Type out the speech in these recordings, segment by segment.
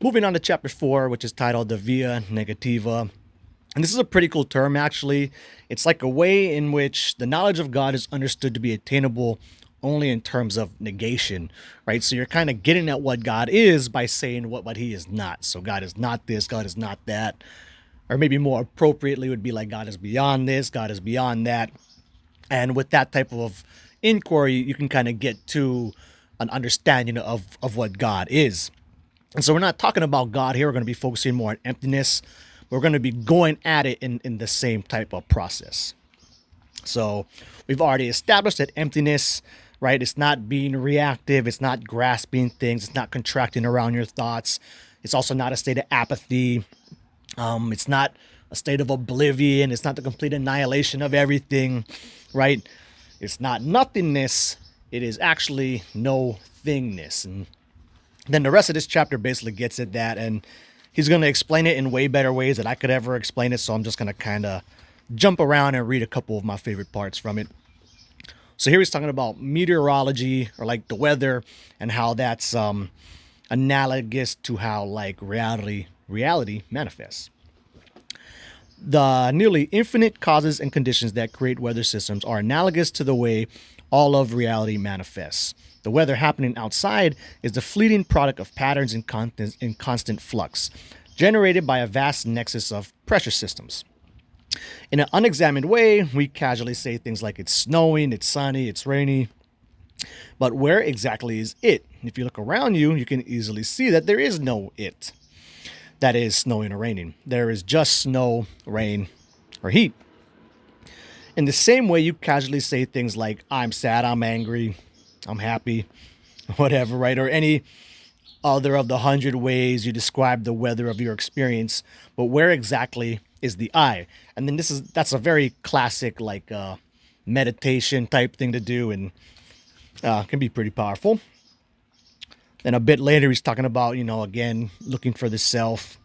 moving on to chapter 4, which is titled the Via Negativa. And this is a pretty cool term, actually. It's like a way in which the knowledge of God is understood to be attainable only in terms of negation, right? So you're kind of getting at what God is by saying what he is not. So God is not this, God is not that. Or maybe more appropriately would be like God is beyond this, God is beyond that. And with that type of inquiry, you can kind of get to an understanding of what God is. And so we're not talking about God here. We're going to be focusing more on emptiness. We're going to be going at it in the same type of process. So we've already established that emptiness, right? It's not being reactive. It's not grasping things. It's not contracting around your thoughts. It's also not a state of apathy. It's not a state of oblivion. It's not the complete annihilation of everything, right? It's not nothingness. It is actually no thingness. And then the rest of this chapter basically gets at that, and he's going to explain it in way better ways than I could ever explain it. So I'm just going to kind of jump around and read a couple of my favorite parts from it. So here he's talking about meteorology, or like the weather, and how that's analogous to how like reality manifests. The nearly infinite causes and conditions that create weather systems are analogous to the way all of reality manifests. The weather happening outside is the fleeting product of patterns in constant flux, generated by a vast nexus of pressure systems. In an unexamined way, we casually say things like it's snowing, it's sunny, it's rainy. But where exactly is it? If you look around you, you can easily see that there is no it. That is snowing or raining. There is just snow, rain, or heat. In the same way, you casually say things like, I'm sad, I'm angry, I'm happy, whatever, right? Or any other of the 100 ways you describe the weather of your experience. But where exactly is the I? And then that's a very classic like meditation type thing to do, and can be pretty powerful. Then a bit later, he's talking about, again, looking for the self.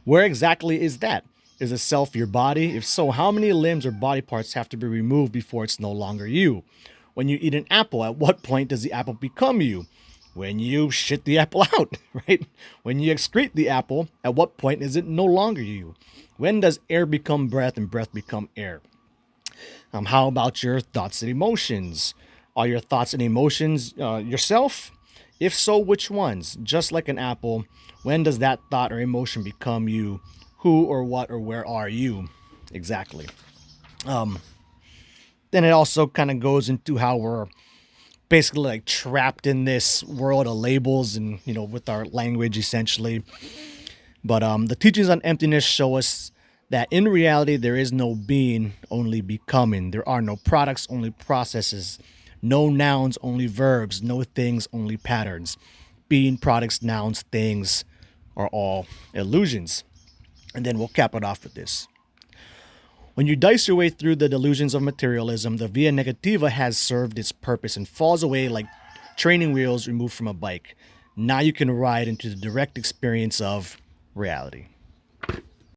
Where exactly is that? Is the self your body? If so, how many limbs or body parts have to be removed before it's no longer you? When you eat an apple, at what point does the apple become you? When you shit the apple out, right? When you excrete the apple, at what point is it no longer you? When does air become breath and breath become air? How about your thoughts and emotions? Are your thoughts and emotions yourself? If so, which ones? Just like an apple, when does that thought or emotion become you? Who or what or where are you? Exactly. Then it also kind of goes into how we're basically like trapped in this world of labels and, with our language essentially. But the teachings on emptiness show us that in reality, there is no being, only becoming. There are no products, only processes. No nouns, only verbs. No things, only patterns. Being, products, nouns, things are all illusions. And then we'll cap it off with this. When you dice your way through the delusions of materialism, the Via Negativa has served its purpose and falls away like training wheels removed from a bike. Now you can ride into the direct experience of reality.